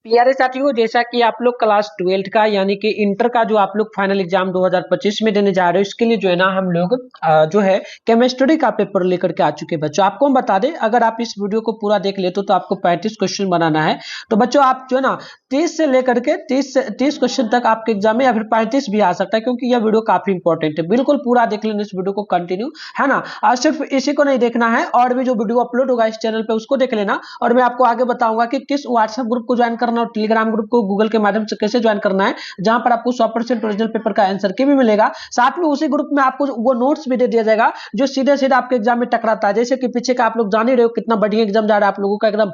प्यारे साथियों, जैसा कि आप लोग क्लास 12th का यानी कि इंटर का जो आप लोग फाइनल एग्जाम 2025 में देने जा रहे हो, इसके लिए जो है ना हम लोग जो है केमिस्ट्री का पेपर लेकर के आ चुके हैं बच्चों। आपको हम बता दें, अगर आप इस वीडियो को पूरा देख लेते तो आपको 35 क्वेश्चन बनाना है। तो बच्चों आप जो है ना 30 से लेकर के 30 क्वेश्चन तक आपके एग्जाम में या फिर 35 भी आ सकता है, क्योंकि यह वीडियो काफी इंपॉर्टेंट है। बिल्कुल पूरा देख लेना इस वीडियो को कंटिन्यू, है ना। और सिर्फ इसी को नहीं देखना है, और भी जो वीडियो अपलोड होगा इस चैनल पे उसको देख लेना। और मैं आपको आगे बताऊंगा कि किस व्हाट्सएप ग्रुप को ज्वाइन करना और टेलीग्राम ग्रुप को गूगल के माध्यम से कैसे ज्वाइन करना है, जहां पर आपको 100% ओरिजिनल पेपर का आंसर की भी मिलेगा। साथ में उसी ग्रुप में आपको वो नोट्स भी दे दिया जाएगा जो सीधे सीधे आपके एग्जाम में टकराता है। जैसे कि पीछे का आप लोग जान ही रहे हो कितना बढ़िया एग्जाम जा रहा है, आप लोगों का एकदम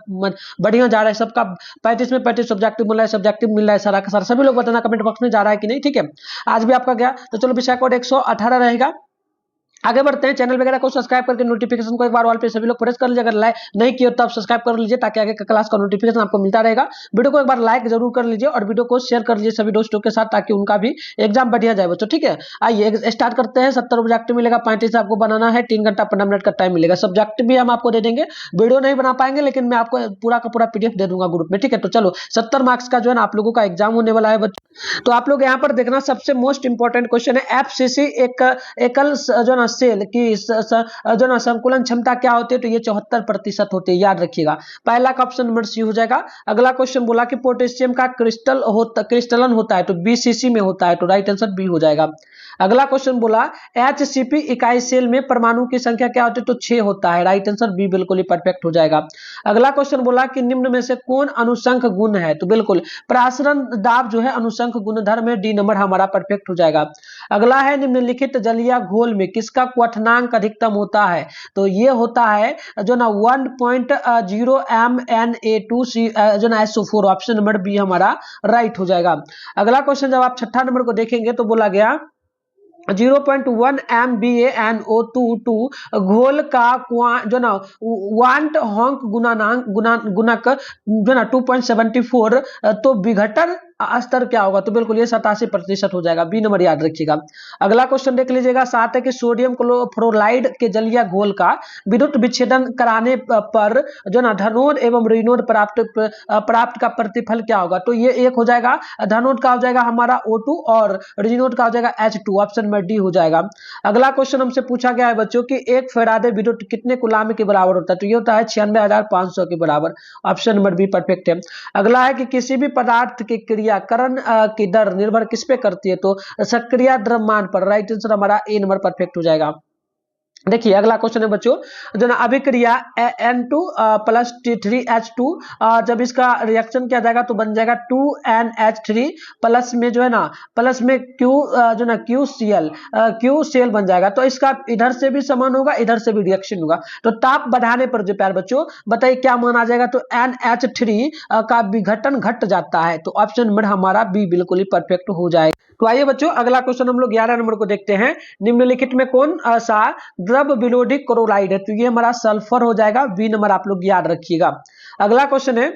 बढ़िया जा रहा है। सबका 35 में 35 सब्जेक्टिव मिल रहा है, सब्जेक्टिव मिल रहा है सारा का सारा। सभी लोग बताना कमेंट बॉक्स में जा रहा है कि नहीं, ठीक है। आज भी आपका गया तो चलो, विषय कोड 118 रहेगा। आगे बढ़ते हैं। चैनल वगैरह को सब्सक्राइब करके नोटिफिकेशन को एक बार ऑल पे सभी लोग प्रेस कर लीजिए। अगर लाइक नहीं किया तो आप सब्सक्राइब कर लीजिए, ताकि आगे का क्लास का नोटिफिकेशन आपको मिलता रहेगा। वीडियो को एक बार लाइक जरूर कर लीजिए और वीडियो को शेयर कर लीजिए सभी दोस्तों के साथ, ताकि उनका भी एग्जाम बढ़िया जाए बच्चों, ठीक है। आइए स्टार्ट करते हैं। 70 ऑब्जेक्टिव मिलेगा, 35 आपको बनाना है, 3 घंटा 15 मिनट का टाइम मिलेगा। सब्जेक्टिव भी हम आपको दे देंगे, वीडियो नहीं बना पाएंगे लेकिन मैं आपको पूरा का पूरा पीडीएफ दे दूंगा ग्रुप में, ठीक है। तो चलो 70 मार्क्स का जो है ना आप लोगों का एग्जाम होने वाला है बच्चों। तो आप लोग यहाँ पर देखना, सबसे मोस्ट इंपॉर्टेंट क्वेश्चन है एफसीसी एकल जो ना सेल की जो ना संकुलन क्षमता क्या होती है, तो ये 74% होती है, याद रखिएगा। पहला का ऑप्शन नंबर सी हो जाएगा। अगला क्वेश्चन बोला कि पोटेशियम का क्रिस्टलन होता है, तो बीसीसी में होता है, तो राइट आंसर बी हो जाएगा। अगला क्वेश्चन बोला एचसीपी इकाई सेल में परमाणु की संख्या क्या होती है, तो 6 होता है, राइट आंसर बी बिल्कुल ही परफेक्ट हो जाएगा। अगला क्वेश्चन बोला कि निम्न में से कौन अनुसंख गुण है, तो बिल्कुल प्रासरण दाब जो है अनुसंख गुणधर्म है, डी नंबर हमारा परफेक्ट हो जाएगा। अगला है निम्नलिखित जलीय घोल में किसका क्वथनांक अधिकतम होता है, तो ये होता है जो ना 1.0 MnA2C जो ना SO4, ऑप्शन नंबर बी हमारा राइट हो जाएगा। अगला क्वेश्चन जब आप छठा नंबर को देखेंगे तो बोला गया 0.1 MbA घोल का जो ना वांट हॉन्क गुणक जो ना 2.74, तो विघटन स्तर क्या होगा, तो बिल्कुल ये 87% हो जाएगा, बी नंबर याद रखिएगा। अगला क्वेश्चन देख लीजिएगा, 7 है कि सोडियम क्लोराइड के जलीय घोल का विद्युत विच्छेदन कराने पर जो ना धनोड एवं ऋणोड प्राप्त का प्रतिफल क्या होगा, तो ये एक हो जाएगा। धनोड का हो जाएगा हमारा O2 और ऋणोड का हो जाएगा H2, ऑप्शन नंबर डी हो जाएगा। अगला क्वेश्चन हमसे पूछा गया है बच्चों कि एक फैराडे विद्युत कितने कूलाम के बराबर होता है, तो ये होता है 96,500 के बराबर, ऑप्शन नंबर बी परफेक्ट है। अगला है कि किसी भी पदार्थ की क्रियाकरण की दर निर्भर किस पे करती है, तो सक्रिय द्रव्यमान पर, राइट आंसर हमारा ए नंबर परफेक्ट हो जाएगा। देखिए अगला क्वेश्चन है बच्चों, जो ना अभिक्रिया N2 प्लस 3H2, जब इसका रिएक्शन किया जाएगा तो बन जाएगा 2NH3 प्लस में जो है ना प्लस में Q जो ना QCl बन जाएगा। तो इसका इधर से भी समान होगा, इधर से भी रिएक्शन होगा, तो ताप बढ़ाने पर जो प्यार बच्चों बताइए क्या मान आ जाएगा, तो NH3 का विघटन घट जाता है, तो ऑप्शन नंबर हमारा बी बिल्कुल ही परफेक्ट हो जाएगा। तो आइए बच्चों अगला क्वेश्चन हम लोग 11 नंबर को देखते हैं। निम्नलिखित में कौन सा द्रव विलोडी क्लोराइड है, तो ये हमारा सल्फर हो जाएगा, बी नंबर आप लोग याद रखिएगा। अगला क्वेश्चन है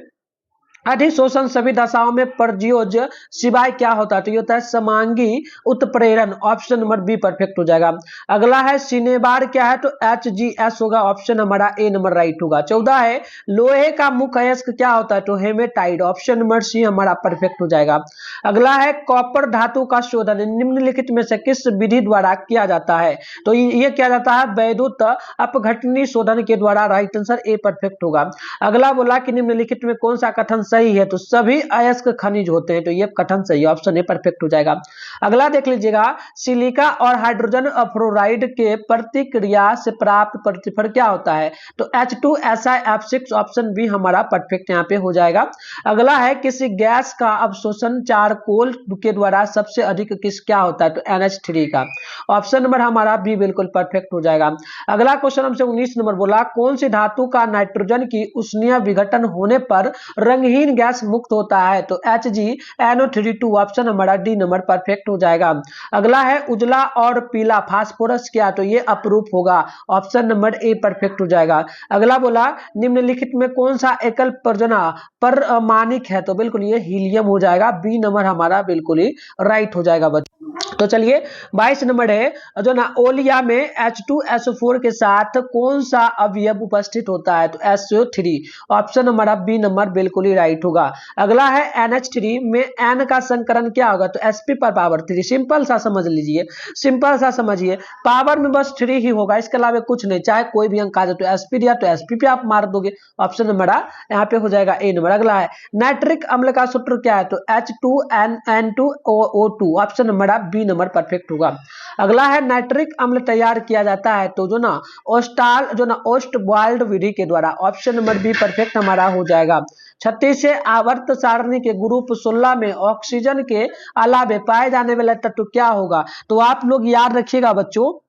अधिशोषण सभी दशाओं में प्रयोज्य सिवाय क्या होता है, तो ये होता है समांगी उत्प्रेरण, ऑप्शन नंबर बी परफेक्ट हो जाएगा। अगला है सिनेबार क्या है, तो HGS होगा, ऑप्शन हमारा ए नंबर राइट होगा। 14 है लोहे का मुख्य अयस्क क्या होता है, तो हेमेटाइड, ऑप्शन नंबर सी हमारा परफेक्ट हो जाएगा। अगला है कॉपर धातु का शोधन निम्नलिखित में से किस विधि द्वारा किया जाता है, तो ये किया जाता है वैद्युत अपघटनी शोधन के द्वारा, राइट आंसर ए परफेक्ट होगा। अगला बोला कि निम्नलिखित में कौन सा कथन सही है, तो सभी अयस्क खनिज होते हैं, तो ये कथन सही है, ऑप्शन ए परफेक्ट हो जाएगा। अगला देख लीजिएगा सिलिका और हाइड्रोजन फ्लोराइड के प्रतिक्रिया से प्राप्त प्रतिफल क्या होता है, तो H2SiF6, ऑप्शन बी हमारा परफेक्ट यहाँ पे हो जाएगा। अगला है किसी गैस का अवशोषण चारकोल के द्वारा सबसे अधिक किस क्या होता है, तो NH3 का, ऑप्शन नंबर हमारा बी बिल्कुल परफेक्ट हो जाएगा। अगला क्वेश्चन हमसे 19 नंबर बोला कौन सी धातु का नाइट्रोजन की उष्णीय विघटन होने पर रंगहीन गैस मुक्त होता है, तो HgNO32, ऑप्शन हमारा डी नंबर परफेक्ट हो जाएगा। अगला है उजला और पीला फास्फोरस क्या, तो ये अपरूप होगा, ऑप्शन नंबर ए परफेक्ट हो जाएगा। अगला बोला निम्नलिखित में कौन सा एकल परमाणिक है, तो बिल्कुल ये हीलियम हो जाएगा, बी नंबर हमारा बिल्कुल ही राइट हो जाएगा बच्चों। तो चलिए 22 नंबर है जो ना ओलिया में H2SO4 के साथ कौन सा अवयव उपस्थित होता है? तो SO3। ऑप्शन हमारा बी नंबर बिल्कुल ही राइट होगा। अगला है NH3 में N का संकरण क्या होगा? तो sp पर पावर 3। सिंपल सा समझ लीजिए, सिंपल सा समझिए, पावर में बस 3 ही होगा, इसके अलावा कुछ नहीं। चाहे कोई भी अंक आ जाए तो sp दिया तो sp पे आप मार दोगे। ऑप्शन हमारा यहाँ पे हो जाएगा ए नंबर। अगला है नाइट्रिक अम्ल का सूत्र क्या है? तो H2N2O2। ऑप्शन हमारा बी नंबर परफेक्ट होगा। अगला है नाइट्रिक अम्ल तैयार किया जाता है तो जो ना ओस्टवाल्ड विधि के द्वारा। ऑप्शन नंबर बी परफेक्ट हमारा हो जाएगा। 36 से आवर्त सारणी के ग्रुप 16 में ऑक्सीजन के अलावे पाए जाने वाला तत्व क्या होगा? तो आप लोग याद रखिएगा बच्चों,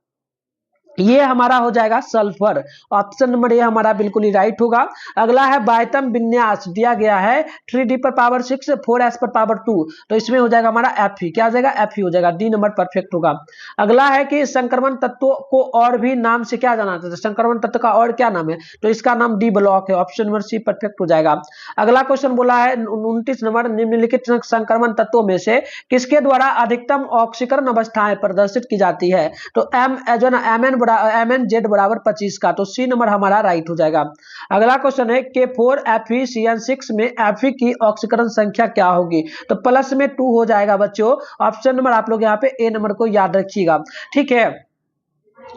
ये हमारा हो जाएगा सल्फर। ऑप्शन नंबर ए हमारा बिल्कुल ही राइट होगा। अगला है बायतम विन्यास दिया गया है 3d पर पावर 6 4s पर पावर 2, तो इसमें हो जाएगा हमारा एफ ही। क्या हो जाएगा? एफ ही हो जाएगा। डी नंबर परफेक्ट होगा। अगला है कि संक्रमण तत्वों को और भी नाम से क्या जाना जाता है? संक्रमण तत्व का और क्या नाम है? तो इसका नाम डी ब्लॉक है। ऑप्शन नंबर सी परफेक्ट हो जाएगा। अगला क्वेश्चन बोला है 29 नंबर, निम्नलिखित संक्रमण तत्वों में से किसके द्वारा अधिकतम ऑक्सीकरण अवस्थाएं प्रदर्शित की जाती है? तो एम जो ना MnZ बराबर 25 का, तो सी नंबर हमारा राइट हो जाएगा। अगला क्वेश्चन है K4FeCN6 में Fe की ऑक्सीकरण संख्या क्या होगी? तो प्लस में 2 हो जाएगा बच्चों। ऑप्शन नंबर आप लोग यहाँ पे ए नंबर को याद रखिएगा, ठीक है।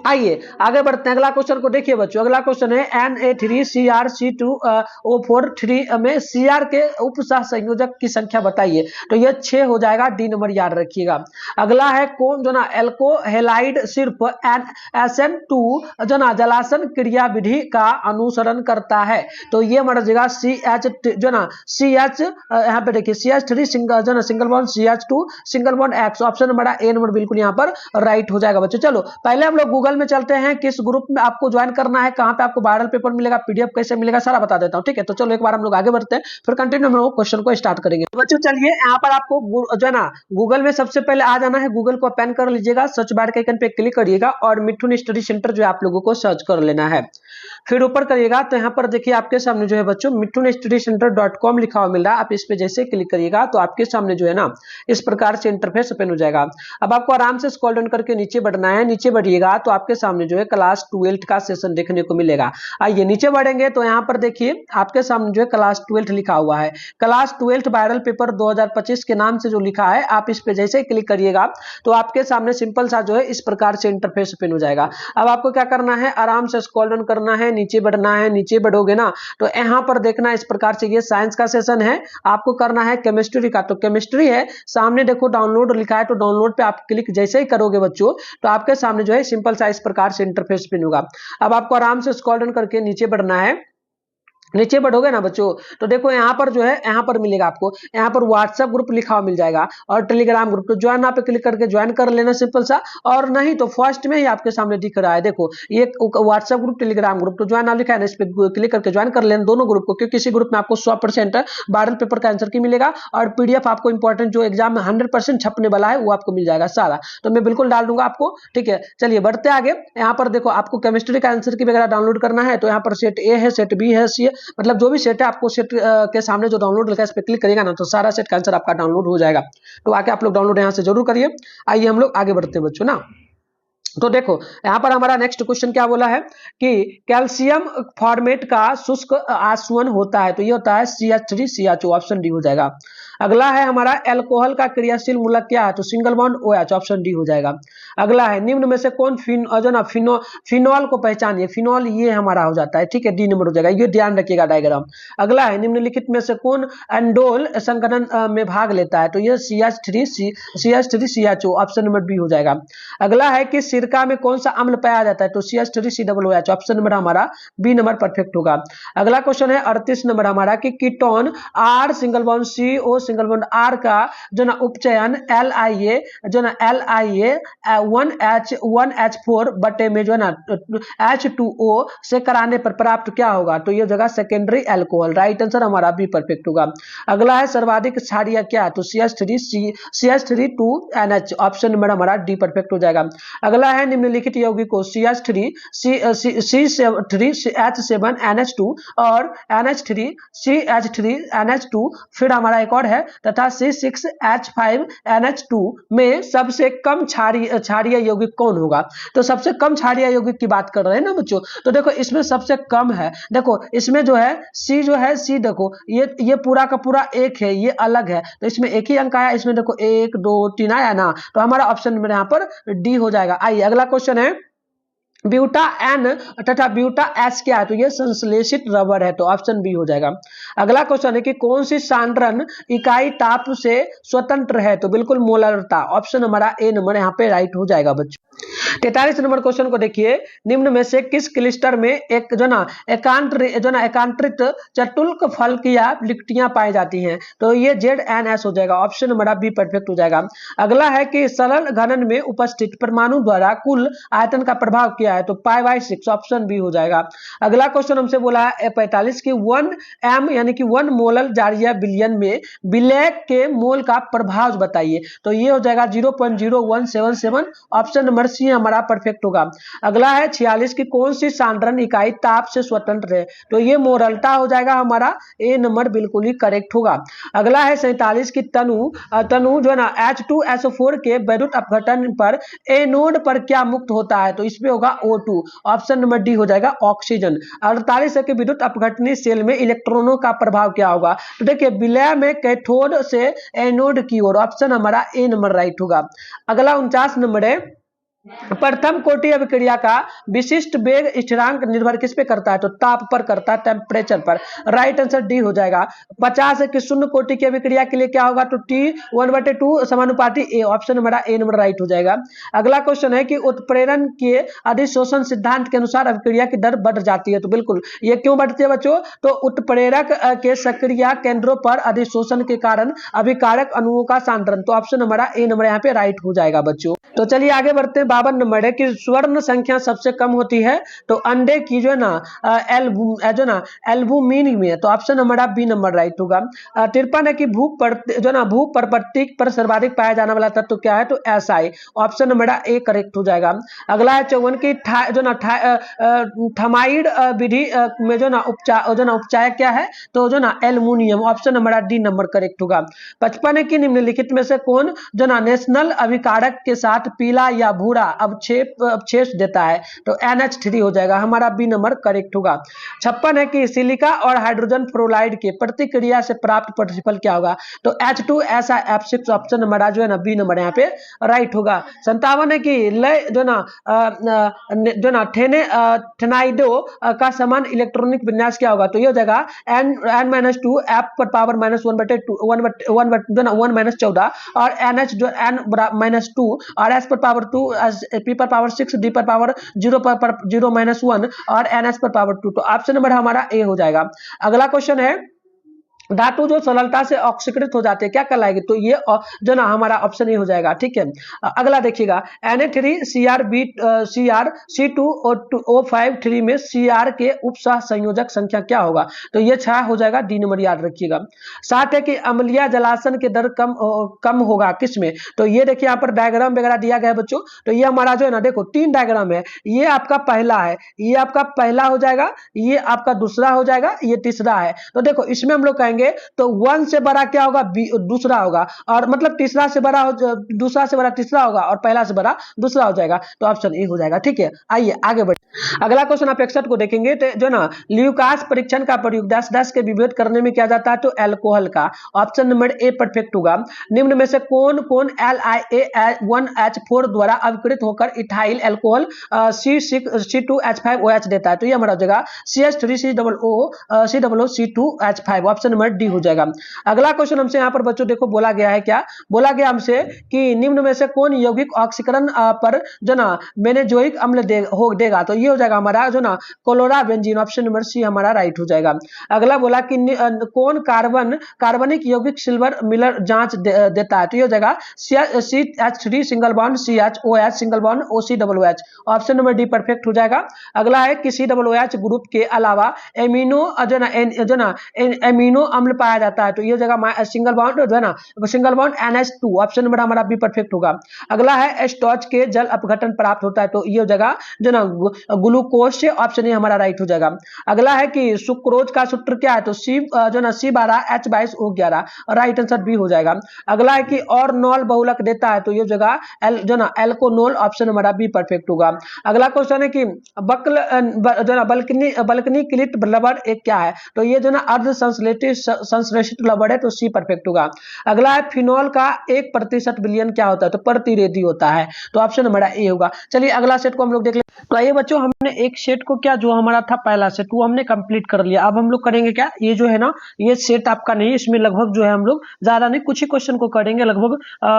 आइए आगे बढ़ते हैं। अगला क्वेश्चन को देखिए बच्चों, अगला क्वेश्चन है Na3CrC2O4 3 में Cr के उप सह संयोजक की संख्या बताइए। तो यह 6 हो जाएगा। डी नंबर याद रखिएगा। अगला है कौन जो ना एल्कोहेलाइड सिर्फ SN2 जो ना जलासन क्रिया विधि का अनुसरण करता है? तो ये मर जाएगा CH जो ना CH, यहाँ पे देखिए CH3 सिंगल जो ना single bond CH2 single bond X। Option number A number बिल्कुल यहाँ पर राइट हो जाएगा बच्चों। चलो पहले हम लोग गूगल में चलते हैं, किस ग्रुप में आपको ज्वाइन करना है, कहां पे आपको वायरल पेपर मिलेगा, पीडीएफ कैसे मिलेगा, सारा बता देता हूं, ठीक है। तो चलो एक बार हम लोग आगे बढ़ते हैं, फिर कंटिन्यू हम लोग क्वेश्चन को स्टार्ट करेंगे। तो बच्चों चलिए यहाँ पर आपको जो है ना गूगल में सबसे पहले आ जाना है, गूगल को ओपन कर लीजिएगा, सर्च बार के आइकन पे क्लिक करिएगा और मिठुन स्टडी सेंटर जो आप लोगों को सर्च कर लेना है। फिर ऊपर करिएगा तो यहाँ पर देखिए आपके सामने जो है बच्चों mittunstudycenter.com लिखा हुआ मिल रहा है। आप इस पे जैसे क्लिक करिएगा तो आपके सामने जो है ना इस प्रकार से इंटरफेस ओपन हो जाएगा। अब आपको आराम से स्क्रॉल डाउन करके नीचे बढ़ना है। नीचे बढ़िएगा तो आपके सामने जो है क्लास 12 का सेशन देखने को मिलेगा। आइए नीचे बढ़ेंगे तो यहाँ पर देखिए आपके सामने जो है क्लास 12 लिखा हुआ है। क्लास 12 वायरल पेपर 2025 के नाम से जो लिखा है, आप इस पे जैसे ही क्लिक करिएगा तो आपके सामने सिंपल सा जो है इस प्रकार से इंटरफेस ओपन हो जाएगा। अब आपको क्या करना है, आराम से स्क्रॉल डाउन करना है, नीचे बढ़ना है। नीचे बढ़ोगे ना तो यहाँ पर देखना इस प्रकार से ये साइंस का सेशन है, आपको करना है केमिस्ट्री का, तो केमिस्ट्री है। सामने देखो डाउनलोड लिखा है, तो डाउनलोड पे आप क्लिक जैसे ही करोगे बच्चों तो आपके सामने जो है सिंपल सा इस प्रकार से इंटरफेस ओपन होगा। अब आपको आराम से स्क्रॉल डाउन करके नीचे बढ़ना है। नीचे बढ़ोगे ना बच्चों तो देखो यहाँ पर जो है यहाँ पर मिलेगा आपको, यहाँ पर व्हाट्सएप ग्रुप लिखा हुआ मिल जाएगा और टेलीग्राम ग्रुप, तो ज्वाइन पे क्लिक करके ज्वाइन कर लेना सिंपल सा। और नहीं तो फर्स्ट में ही आपके सामने दिख रहा है देखो ये व्हाट्सएप ग्रुप टेलीग्राम ग्रुप, तो ज्वाइन लिखा है ना, इस पे क्लिक करके ज्वाइन कर लेना दोनों ग्रुप को, क्योंकि किसी ग्रुप में आपको 100% वायरल पेपर का आंसर की मिलेगा और पीडीएफ आपको इंपॉर्टेंट जो एग्जाम में 100% छपने वाला है वो आपको मिल जाएगा सारा, तो मैं बिल्कुल डाल दूंगा आपको, ठीक है। चलिए बढ़ते आगे। यहाँ पर देखो आपको केमिस्ट्री का आंसर की वगैरह डाउनलोड करना है, तो यहाँ पर सेट ए है, सेट बी है, सी है, मतलब जो भी सेट है आपको सेट के सामने जो डाउनलोड लिखा है इस पे क्लिक करेगा ना तो सारा सेट का आंसर आपका डाउनलोड हो जाएगा। तो आके आप लोग डाउनलोड यहां से जरूर करिए। आइए हम लोग आगे बढ़ते हैं बच्चों ना। तो देखो यहां पर हमारा नेक्स्ट क्वेश्चन क्या बोला है कि कैल्शियम फॉर्मेट का शुष्क आसवन होता है, तो ये होता है CH3CHO। ऑप्शन डी हो जाएगा। अगला है हमारा एल्कोहल का क्रियाशील मूलक क्या है, तो single bond OH। Option D हो जाएगा। अगला है निम्न में से कौन फिनॉल को पहचानिए। फिनॉल ये हमारा हो जाता है, ठीक है, डी नंबर हो जाएगा, ये ध्यान रखिएगा डायग्राम। अगला है निम्नलिखित में से कौन एंडोल संगठन में भाग लेता है, तो ये CH3CHO। ऑप्शन नंबर बी हो जाएगा। अगला है कि सिरका में कौन सा अम्ल पाया जाता है, तो CH3COOH। ऑप्शन नंबर हमारा बी नंबर परफेक्ट होगा। अगला क्वेश्चन है 38 नंबर हमारा कि ketone R single bond CO single bond R का जो ना उपचयन LIA जो ना LIA 1H1H4 बटे में जो ना H2O से कराने पर प्राप्त क्या होगा, तो ये जगह सेकेंडरी एल्कोहल। राइट आंसर हमारा बी परफेक्ट होगा। अगला है सर्वाधिक क्षारीय क्या, तो CH3 2NH। ऑप्शन नंबर हमारा डी परफेक्ट हो जाएगा। अगला है निम्नलिखित यौगिकों CH3CH7NH2 और NH3CH3NH2, फिर हमारा एक और है है तथा C6H5NH2 में सबसे कम क्षारीय यौगिक कौन होगा। तो सबसे कम क्षारीय यौगिक की बात कर रहे हैं ना बच्चों। तो देखो इसमें सबसे कम है, देखो इसमें जो है सी, जो है सी, देखो ये पूरा का पूरा एक है, ये अलग है, तो इसमें एक ही अंक आया। इसमें देखो 1 2 3 आया ना, तो हमारा ऑप्शन नंबर यहाँ पर डी हो जाएगा। आइए अगला क्वेश्चन है, ब्यूटा एन तथा ब्यूटा एस क्या है। तो ये संश्लेषित रबर है, तो ऑप्शन बी हो जाएगा। अगला क्वेश्चन है कि कौन सी सांद्रण इकाई ताप से स्वतंत्र है। तो बिल्कुल मोलरता, ऑप्शन हमारा ए नंबर यहाँ पे राइट हो जाएगा बच्चों। 43 नंबर क्वेश्चन को देखिए, निम्न में से किस क्लिस्टर में एक एकांतरित चतुल्क फलकियां लिकटियां पाई जाती हैं। तो ये ZNS हो जाएगा, ऑप्शन हमारा बी परफेक्ट हो जाएगा। अगला है कि सरल घनन में उपस्थित परमाणु द्वारा कुल आयतन का प्रभाव क्या है। तो π/6, ऑप्शन बी हो जाएगा। अगला क्वेश्चन हमसे बोला है 45 की 1 m यानी कि 1 मोलर जारिया बिलियन में विलय के मोल का प्रभाव बताइए। तो ये हो जाएगा 0.0177, ऑप्शन नंबर सी हमारा परफेक्ट होगा। अगला है 46 की कौन सी सांद्रण इकाई ताप से स्वतंत्र है। तो ये मोरलता हो जाएगा हमारा, ए नंबर बिल्कुल ही करेक्ट होगा। अगला है 47 की तनु जो है ना H2SO4 के वैद्युत अपघटन पर एनोड पर क्या मुक्त होता है। तो इसमें होगा O2, ऑप्शन नंबर डी हो जाएगा ऑक्सीजन। 48 है कि विद्युत अपघटनी सेल में इलेक्ट्रॉनों का प्रभाव क्या होगा। तो देखिए विलय में कैथोड से एनोड की ओर, ऑप्शन हमारा ए नंबर राइट होगा। अगला 49 नंबर है, प्रथम कोटि अभिक्रिया का विशिष्ट वेग स्थिरांक निर्भर किस पे करता है। तो ताप पर करता है, टेम्परेचर पर, राइट आंसर डी हो जाएगा। 50 है कि शून्य कोटि की अभिक्रिया के लिए क्या होगा। तो T1/2 समानुपाती ए, ऑप्शन हमारा ए नंबर राइट हो जाएगा। अगला क्वेश्चन है कि उत्प्रेरण के अधिशोषण सिद्धांत के अनुसार अभिक्रिया की दर बढ़ जाती है। तो बिल्कुल ये क्यों बढ़ती है बच्चों, तो उत्प्रेरक के सक्रिय केंद्रों पर अधिशोषण के कारण अभिकारक अणुओं का सांद्रण, तो ऑप्शन हमारा ए नंबर यहाँ पे राइट हो जाएगा बच्चों। तो चलिए आगे बढ़ते हैं। 52 नंबर है कि स्वर्ण संख्या सबसे कम होती है। तो अंडे की जो है ना एल्बुमिन में, तो ऑप्शन हमारा बी नंबर राइट होगा। 53 है कि भू प्रपत्ति पर सर्वाधिक पाया जाने वाला तत्व क्या है। तो SI, ऑप्शन हमारा ए करेक्ट हो जाएगा। अगला है 54 की थमाइड विधि में जो ना उपचार क्या है। तो जो ना एल्युमिनियम, ऑप्शन हमारा डी नंबर करेक्ट होगा। 55 है कि निम्नलिखित में से कौन जो ना नेशनल अभिकारक के साथ पीला या भूरा अवशेष देता है। तो NH3 हो जाएगा, हमारा बी नंबर करेक्ट होगा। 56 है कि सिलिका और हाइड्रोजन फ्लोराइड के प्रतिक्रिया से प्राप्त प्रतिफल क्या होगा। तो H2SiF6, ऑप्शन हमारा जो है ना बी नंबर यहाँ पे राइट होगा। 57 है कि लय जो ना थेनाइडो का समान इलेक्ट्रॉनिक विन्यास क्या होगा। तो ये हो जाएगा N-2 F पर पावर -1/14 और NH जो N-2 और S पर पावर 2, P पर पावर 6, D पर पावर 0/1 और NS पर पावर 2। तो ऑप्शन नंबर हमारा ए हो जाएगा। अगला क्वेश्चन है, धातु जो सरलता से ऑक्सीकृत हो जाते हैं क्या कहलाएगी। तो ये जो ना हमारा ऑप्शन ए हो जाएगा, ठीक है। अगला देखिएगा, Na3CrBC2O5 में Cr के उपसह संयोजक संख्या क्या होगा। तो ये 6 हो जाएगा, डी नंबर याद रखिएगा। 7 है कि अम्लीय जलासन के दर कम होगा किस में। तो ये देखिए यहाँ पर डायग्राम वगैरह दिया गया है बच्चों। तो ये हमारा जो है ना, देखो 3 डायग्राम है, ये आपका पहला है, ये आपका पहला हो जाएगा, ये आपका दूसरा हो जाएगा, ये तीसरा है। तो देखो इसमें हम लोग कहेंगे तो 1 से बड़ा क्या होगा, दूसरा होगा, और मतलब तीसरा से बड़ा दूसरा से बड़ा तीसरा होगा, और पहला से बड़ा दूसरा हो जाएगा। तो ऑप्शन ए हो जाएगा, ठीक है। आइए आगे बढ़े। अगला क्वेश्चन आप 61 को देखेंगे, तो जो ना ल्यूकास परीक्षण का प्रयोग 10-10 के विभेद करने में किया जाता है। तो अल्कोहल का, ऑप्शन नंबर ए परफेक्ट होगा। निम्न में से कौन LiA1H4 द्वारा अविकृत होकर इथाइल अल्कोहल C2H5OH देता है। तो ये हमारा हो जाएगा CH3COOC2H5, ऑप्शन नंबर डी हो जाएगा। अगला क्वेश्चन हमसे यहाँ पर बच्चों देखो बोला गया है, क्या बोला गया हमसे कि निम्न में से कौन यौगिक ऑक्सीकरण पर जो ना बेंजोइक अम्ल देगा। तो ये हो जाएगा हमारा जो ना क्लोराबेंजीन, ऑप्शन नंबर सी हमारा राइट हो जाएगा। अगला बोला कि कौन कार्बनिक यौगिक सिल्वर मिलर जांच देता है। तो ये हो जाएगा CH3 single bond CHOH single bond OCOOH, option number D perfect हो जाएगा। अगला है कि COOH ग्रुप के अलावा एमिनो अम्ल पाया जाता है तो ये जगह सिंगल बॉन्ड जो है ना, single bond NH2, option number हमारा बी परफेक्ट होगा। अगला है स्टॉच के जल अपघटन प्राप्त होता है तो ये जगह जो ना ग्लूकोज से, ऑप्शन ए हमारा राइट हो जाएगा। अगला है कि सुक्रोज का सूत्र क्या है तो सी जो ना C12H22O11, राइट आंसर बी हो जाएगा। अगला है कि और नॉल बहुलक देता है तो ये जगह जो ना एल्कोनोल, ऑप्शन हमारा बी परफेक्ट होगा। अगला क्वेश्चन है कि जो ना बल्कनी क्लिट लवण एक क्या है तो ये जो ना अर्ध संश्लेषित लवण है तो सी परफेक्ट होगा। अगला है फिनॉल का 1% विलयन क्या होता है तो प्रतिरेधी होता है तो ऑप्शन हमारा ए होगा। चलिए अगला सेट को हम लोग देख ले। तो आइए बच्चों, हमने एक सेट को क्या जो हमारा था पहला सेट वो हमने कंप्लीट कर लिया। अब हम लोग करेंगे क्या, ये जो है ना ये सेट आपका नहीं, इसमें लगभग जो है हम लोग ज्यादा नहीं कुछ ही क्वेश्चन को करेंगे, लगभग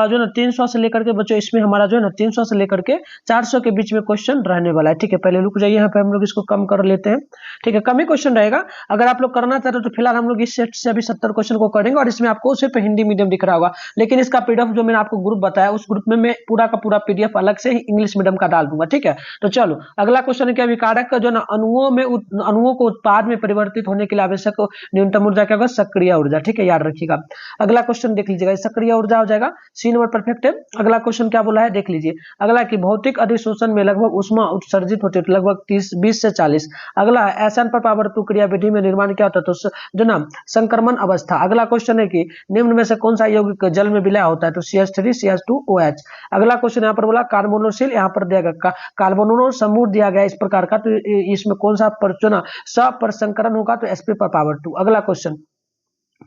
जो ना 300 से लेकर के बच्चों इसमें हमारा जो है ना 300 से लेकर के 400 के बीच में क्वेश्चन रहने वाला है। ठीक है, पहले रुक जाइए, यहाँ पे हम लोग इसको कम कर लेते हैं। ठीक है, कम ही क्वेश्चन रहेगा। अगर आप लोग करना चाहते हो तो फिलहाल हम लोग इस सेट से अभी 70 क्वेश्चन को करेंगे और इसमें आपको सिर्फ हिंदी मीडियम दिख रहा होगा, लेकिन इसका पीडीएफ जो मैंने आपको ग्रुप बताया उस ग्रुप में मैं पूरा का पूरा पीडीएफ अलग से ही इंग्लिश मीडियम का डाल दूंगा। ठीक है, तो चलो अगला क्वेश्चन क्या, विकारक जो ना अणुओं को उत्पाद में परिवर्तित होने के लिए आवश्यक न्यूनतम ऊर्जा क्या होगा, सक्रिय ऊर्जा। ठीक है, याद रखिएगा। अगला क्वेश्चन देख लीजिएगा, सक्रिय ऊर्जा हो जाएगा, सी नंबर परफेक्ट है। अगला क्वेश्चन क्या बोला है देख लीजिए। अगला कि भौतिक अधिशोषण में लगभग ऊष्मा उत्सर्जित होती है लगभग 20 से 40। अगला एसएन पर पावर 2 क्रिया विधि में निर्माण क्या होता है तो जो ना संक्रमण अवस्था। अगला क्वेश्चन है कि निम्न में से कौन सा यौगिक जल में विलय होता है तो CH3 CH2OH। अगला क्वेश्चन यहाँ पर बोला कार्बोनोसिल, यहाँ पर दिया गया कार्बोनोल समूह दिया गया इस प्रकार का, तो इसमें कौन सा जो सप्रसंकरण होगा तो sp पर पावर 2। अगला क्वेश्चन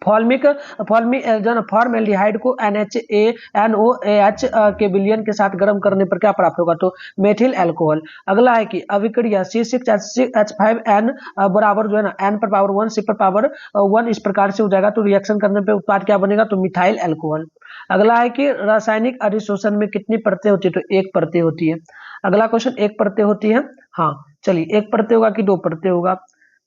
फॉर्मल्डिहाइड को NaNOH के विलयन के साथ गर्म करने पर क्या प्राप्त होगा तो मेथिल अल्कोहल। अगला है कि अभिक्रिया C6H5N बराबर जो है ना N पर पावर 1 C पर पावर 1 इस प्रकार से हो जाएगा तो रिएक्शन करने पे उत्पाद क्या बनेगा तो मिथाइल अल्कोहल। अगला है कि रासायनिक अधिशोषण में कितनी परतें होती है तो एक परतें होती है। अगला क्वेश्चन एक परतें होती है, हाँ चलिए एक परतें होगा कि दो परतें होगा,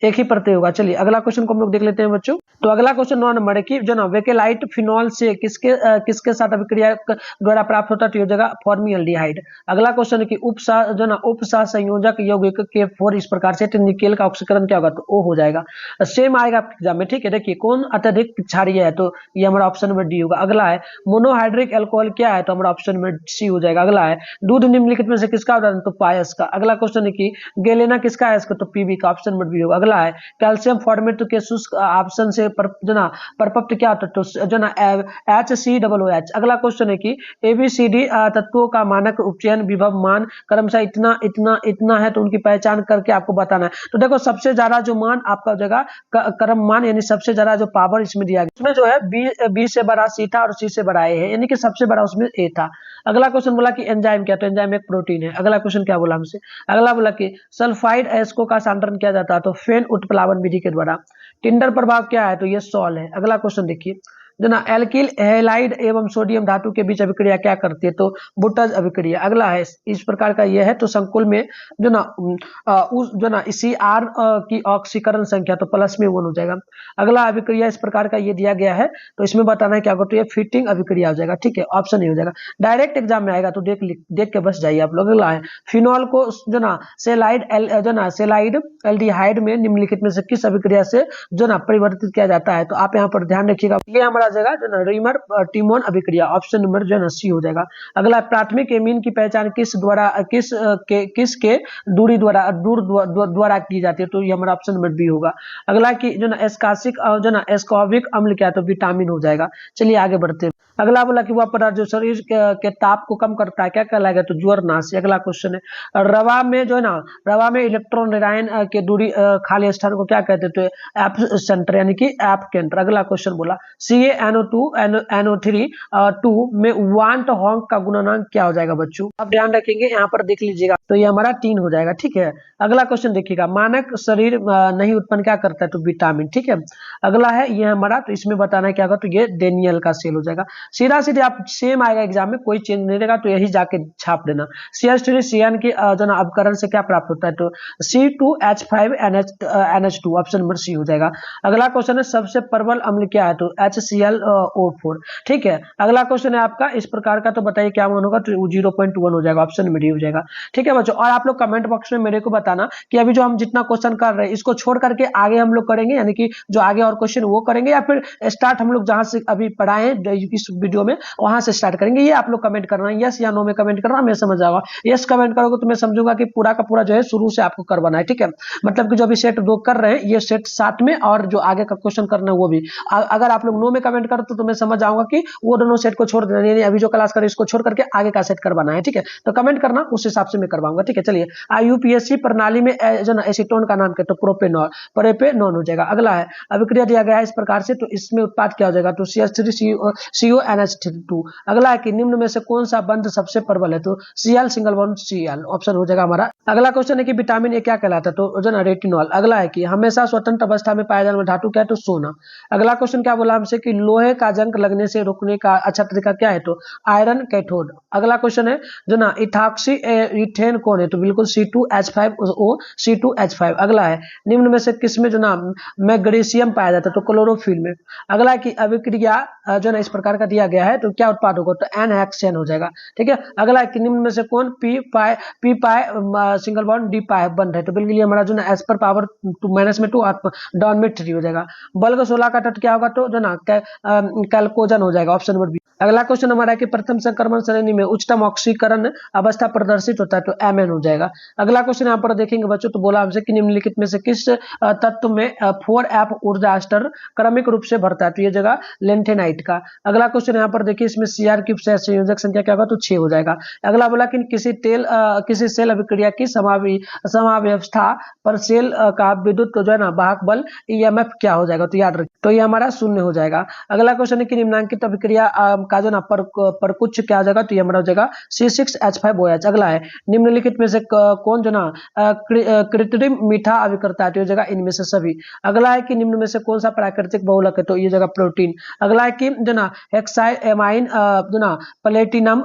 एक ही प्रत्यय होगा। चलिए अगला क्वेश्चन को हम लोग देख लेते हैं बच्चों। तो अगला क्वेश्चन 9 नंबर है कि जो ना वेकेलाइट फिनॉल से किसके साथ अभिक्रिया द्वारा प्राप्त होता है तो ये जगह फॉर्मियल्डिहाइड। अगला क्वेश्चन है कि उपसह संयोजक यौगिक K4 इस प्रकार से निकेल का ऑक्सीकरण क्या होगा तो O हो जाएगा। सेम आएगा एग्जाम में। ठीक है, देखिए कौन अत्यधिक क्षारीय है तो ये हमारा ऑप्शन नंबर डी होगा। अगला है मोनोहाइड्रिक अल्कोहल क्या है तो हमारा ऑप्शन नंबर सी हो जाएगा। अगला है दूध निम्नलिखित में से किसका उदाहरण तो पायस का। अगला क्वेश्चन है कि गेलेना किसका है इसका तो पीबी का, ऑप्शन नंबर बी होगा। अगला है कैल्शियम फॉर्मेट के शुष्क ऑप्शन से जो ना परपप्ट क्या होता है तो जो ना HCOOH। अगला क्वेश्चन है कि ABCD तत्वों का मानक उपचयन विभव मान क्रमशः इतना इतना इतना है तो उनकी पहचान करके आपको बताना है। तो देखो सबसे ज्यादा जो मान आपका जगह क्रम मान यानी सबसे ज्यादा जो पावर इसमें दिया गया उसमें जो है बी से बड़ा सी था और सी से बड़ा ए है, यानी कि सबसे बड़ा उसमें ए था। अगला क्वेश्चन बोला कि एंजाइम क्या, तो एंजाइम एक प्रोटीन है। अगला क्वेश्चन क्या बोला हमसे, अगला बोला कि सल्फाइड एस्को का सांद्रण किया जाता है तो फेन उत्प्लावन विधि के द्वारा। टिंडर प्रभाव क्या है तो ये सॉल है। अगला क्वेश्चन देखिए जो ना एल्किल हैलाइड एवं सोडियम धातु के बीच अभिक्रिया क्या करती है तो बुटज अभिक्रिया। अगला है इस प्रकार का यह है तो संकुल में जो ना CR की ऑक्सीकरण संख्या तो प्लस में 1 हो जाएगा। अगला अभिक्रिया इस प्रकार का ये दिया गया है तो इसमें बताना है क्या होगा तो ये फिटिंग अभिक्रिया हो जाएगा। ठीक है, ऑप्शन ही हो जाएगा, डायरेक्ट एग्जाम में आएगा तो देख के बस जाइए आप लोग। अगला है फिनॉल को जो ना सेलाइड एल्डिहाइड में निम्नलिखित में से किस अभिक्रिया से जो ना परिवर्तित किया जाता है तो आप यहाँ पर ध्यान रखिएगा, ये हमारा जगह जो ना रीमर टिमोन अभिक्रिया, ऑप्शन नंबर जो है ना सी हो जाएगा। अगला प्राथमिक एमीन की पहचान किस के दूरी द्वारा की जाती है तो ये हमारा ऑप्शन नंबर बी होगा। अगला की जो ना एस्कॉर्बिक अम्ल क्या है तो विटामिन हो जाएगा। चलिए आगे बढ़ते हैं। अगला बोला कि वह पदार्थ जो शरीर के ताप को कम करता है क्या कहलाएगा तो ज्वरनाशी। अगला क्वेश्चन है रवा में जो है ना रवा में इलेक्ट्रॉन निरायन के दूरी खाली स्थान को क्या कहते हैं तो एफ सेंटर यानी कि एफ केंद्र। अगला क्वेश्चन बोला CaNO2 2 में वांट हॉन्क का गुणनांक क्या हो जाएगा बच्चों, अब ध्यान रखेंगे यहाँ पर देख लीजिएगा तो ये हमारा 3 हो जाएगा। ठीक है, अगला क्वेश्चन देखिएगा मानक शरीर नहीं उत्पन्न क्या करता है तो विटामिन। ठीक है, अगला है ये हमारा तो इसमें बताना है क्या होगा तो ये डेनियल का सेल हो जाएगा। सीधा सीधे आप सेम आएगा एग्जाम में, कोई चेंज नहीं रहेगा, तो यही जाके छाप देना। CH3 CN की जो ना अपकरण से क्या प्राप्त होता है, तो C2H5NH2 ऑप्शन नंबर सी हो जाएगा। अगला क्वेश्चन है सबसे प्रबल अम्ल क्या है, तो HClO4। ठीक है, अगला क्वेश्चन है आपका इस प्रकार का, तो बताइए क्या मान होगा, तो 0.1 हो जाएगा, ऑप्शन नंबर डी हो जाएगा। ठीक है बच्चों, और आप लोग कमेंट बॉक्स में मेरे को बताना कि अभी जो हम जितना क्वेश्चन कर रहे हैं इसको छोड़ करके आगे हम लोग करेंगे, यानी कि जो आगे और क्वेश्चन वो करेंगे, या फिर स्टार्ट हम लोग जहां से अभी पढ़ाए हैं इस वीडियो में वहां से स्टार्ट करेंगे। ये आप लोग कमेंट करना, यस या नो में कमेंट करना, मैं समझ जाऊंगा। यस कमेंट करोगे तो मैं समझूंगा कि पूरा का पूरा जो है शुरू से आपको करवाना है। ठीक है, मतलब कि जो अभी सेट 2 कर रहे हैं ये सेट 7 में, और जो आगे का क्वेश्चन करना है वो भी। अगर आप लोग नो में कमेंट करते तो मैं समझ जाऊंगा कि वो दोनों सेट को छोड़ देना, यानी अभी जो क्लास करें इसको छोड़ करके आगे का सेट करवाना है। ठीक है, तो कमेंट करना, उस हिसाब से मैं करवाऊंगा। ठीक है, चलिए IUPAC प्रणाली में जो ना एसीटोन का नाम क्या है, तो प्रोपेनॉल, प्रोपेनॉल हो जाएगा। अगला है अभिक्रिया दिया गया है इस प्रकार से, तो इसमें उत्पाद क्या हो जाएगा, तो CH3CONH2। अगला है कि निम्न में से कौन सा बंध सबसे प्रबल है, तो Cl single bond Cl option हो जाएगा हमारा। अगला क्वेश्चन है कि विटामिन ए क्या कहलाता है, तो जो ना रेटिनॉल। अगला है कि हमेशा स्वतंत्र अवस्था में पाया जाने वाला धातु क्या है, तो सोना। अगला क्वेश्चन क्या बोला हमसे कि लोहे का जंग लगने से रोकने का अच्छा तरीका क्या है, तो आयरन कैथोड। अगला क्वेश्चन है जो ना इथॉक्सी इथेन कौन है, तो बिल्कुल C2H5O C2H5। अगला है निम्न में से किसमें जो ना मैग्नीशियम पाया जाता है, तो क्लोरोफिल में। अगला है कि अभिक्रिया जो ना इस प्रकार का दिया गया है, तो क्या उत्पाद होगा, तो एनहेक्सेन हो जाएगा। ठीक है, अगला है कि निम्न में से कौन पी पाई सिंगल बॉन्ड डी पाई बंद है, तो बिल्कुल ये हमारा जो ना एज पर पावर -2 डाउन में 3 हो जाएगा। बल्क 16 का तट क्या होगा, तो जो ना कैल्कोजन हो जाएगा, ऑप्शन नंबर बी। अगला क्वेश्चन हमारा है कि प्रथम संक्रमण श्रेणी में उच्चतम ऑक्सीकरण अवस्था प्रदर्शित होता है, तो Mn हो जाएगा। अगला क्वेश्चन यहाँ पर देखेंगे बच्चों, तो बोला हमसे कि निम्नलिखित में से किस तत्व में 4F ऊर्जा स्तर क्रमिक रूप से भरता है, तो ये जगह लेंथेनाइट का। अगला क्वेश्चन यहाँ पर देखिए, इसमें Cr क्यूब से संयोजक संख्या क्या होगा, तो 6 हो जाएगा। अगला बोला कि किसी सेल अभिक्रिया की समाव्यवस्था पर सेल का विद्युत जो है ना वाहक बल EMF क्या हो जाएगा, तो याद रखिए, तो ये हमारा 0 हो जाएगा। अगला क्वेश्चन है कि निम्नांकित अभिक्रिया का जो ना परकुच्च क्या हो जाएगा, तो ये हमारा हो जाएगा C6H5OH। अगला है निम्नलिखित में से कौन जो ना कृत्रिम मीठा अभिकर्ता है, तो ये जगह इनमें से सभी। अगला है कि निम्न में से कौन सा प्राकृतिक बहुलक है, तो ये जगह प्रोटीन। अगला है कि जो ना हेक्साइएमाइन जो ना प्लेटिनम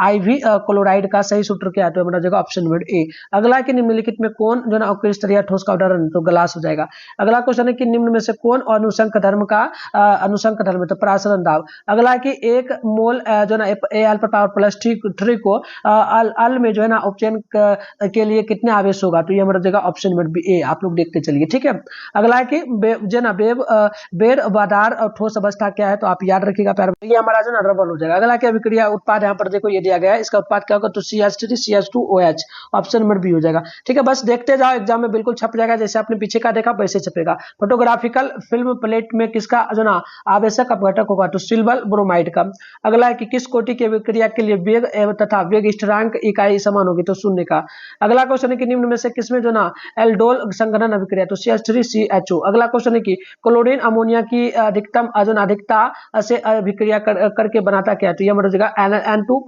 IV क्लोराइड का सही सूत्र क्या है, तो हमारा जगह ऑप्शन नंबर ए। अगला है कि निम्नलिखित में कौन जो ना उत्कृष्टरीय ठोस का उदाहरण, तो ग्लास हो जाएगा। अगला क्वेश्चन है कि निम्न में से कौन अनुशंक धर्म का अनुशंक धर्म है, तो प्रासरण दाब। अगला है कि 1 मोल जो ना Al पर पावर +3 को अल में जो है ना उपचयन के लिए कितने आवेश होगा, तो ये हमारा जगह ऑप्शन नंबर बी ए। आप लोग देखते चलिए। ठीक है, अगला है कि जो ना बेर बादार और ठोस अवस्था क्या है, तो आप याद रखिएगा प्यार, ये हमारा जो ना रबर हो जाएगा। अगला क्या अभिक्रिया उत्पाद यहाँ पर देखो ये दिया गया है, इसका उत्पाद क्या होगा, तो CH3 CH2OH option number B हो जाएगा। ठीक है, बस देखते जाओ, एग्जाम में बिल्कुल छप जाएगा, जैसे आपने पीछे का देखा वैसे छपेगा। फोटोग्राफिकल फिल्म प्लेट में किसका जो ना आवश्यक अपघटक होगा, तो सिल्वर ब्रोमाइड का। अगला है कि किस कोटि की अभिक्रिया के लिए वेग तथा वेग स्थिरांक इकाई समान होगी, तो 0 का। अगला क्वेश्चन है कि निम्न में से किसमें जो ना एल्डोल संघनन अभिक्रिया, तो CH3CHO। अगला क्वेश्चन है कि क्लोरीन अमोनिया की अधिकतम अधिकता से अभिक्रिया करके बनाता क्या है, तो ये हमारा हो जाएगा N2 +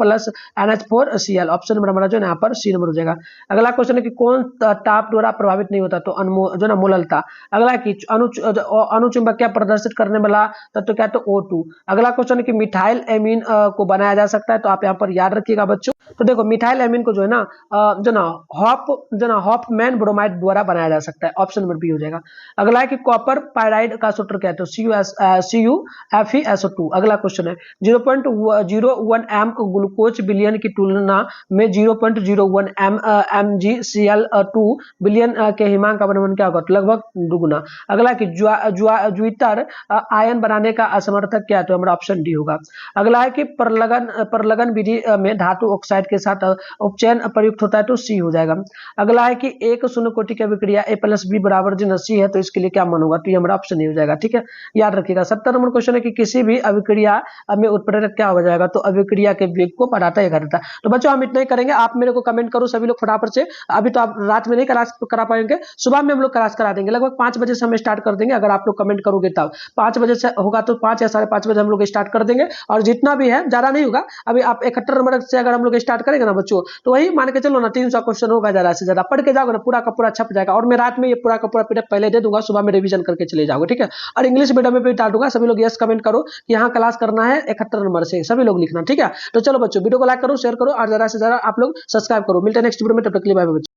NH4Cl ऑप्शन नंबर हमारा जो है यहाँ पर सी नंबर हो जाएगा। अगला क्वेश्चन है कि कौन ताप द्वारा प्रभावित नहीं होता, तो जो ना मोललता। अगला है कि अनुचुंबकीय प्रदर्शित करने वाला तत्व क्या है, तो O2। अगला क्वेश्चन है कि मिथाइल एमीन को बनाया जा सकता है, तो आप यहाँ पर याद रखिएगा बच्चों। तो देखो मिथाइल एमीन को जो है ना हॉफमैन ब्रोमाइड द्वारा बनाया जा सकता है, ऑप्शन नंबर बी हो जाएगा। अगला है कि कॉपर पायराइड का सूत्र क्या है, तो CuFeSO2। अगला क्वेश्चन है 0.01 एम ग्लूकोज बिलियन की तुलना में 0.01 mgCl2 बिलियन के हिमांक का परिमाण क्या होगा, तो लगभग दुगुना। अगला है कि ज्वितर आयन बनाने का असमर्थक क्या है, तो हमारा ऑप्शन डी होगा। अगला है कि परलगन विधि में धातु ऑक्साइड के साथ उपचयन प्रयुक्त होता है, तो सी हो जाएगा। अगला है कि एक शून्य कोटि की अभिक्रिया A+B बराबर जो सी है, तो इसके लिए क्या मान होगा, तो ये हमारा ऑप्शन नहीं हो जाएगा। ठीक है, याद रखिएगा। 70 नंबर क्वेश्चन है कि किसी भी अभिक्रिया में उत्प्रेरक क्या हो जाएगा, तो अभिक्रिया के वेग को बढ़ाता या घटाता। तो बच्चों हम इतना ही करेंगे, आप मेरे को कमेंट करो सभी लोग फटाफट से। अभी तो आप रात में नहीं क्लास करा पाएंगे, सुबह में हम लोग क्लास करा देंगे, लगभग 5 बजे से हम स्टार्ट कर देंगे। अगर आप लोग कमेंट करोगे करोगे तब 5 बजे से होगा तो 5 या 5:30 बजे हम लोग स्टार्ट कर देंगे। और जितना भी है ज़्यादा नहीं होगा, अभी आप 71 नंबर से अगर हम लोग स्टार्ट करेंगे ना बच्चों, तो वही मान के चलो ना 300 क्वेश्चन होगा, ज़्यादा से ज़्यादा पढ़ के जाओगे ना पूरा का पूरा छप जाएगा। और मैं रात में ये पूरा का पूरा पीडीएफ पहले दे दूंगा, सुबह में रिवीजन करके चले जाओगे, ठीक है। और इंग्लिश मीडियम में भी डाल दूंगा, सभी लोग यस कमेंट करो कि यहाँ क्लास करना है 71 नंबर से, सभी लोग लिखना, ठीक है। तो चलो बच्चों वीडियो को लाइक करो, शेयर करो और ज़्यादा से ज़्यादा आप लोग सब्सक्राइब करो। मिलते हैं नेक्स्ट वीडियो में, तब तक के लिए बाय बाय।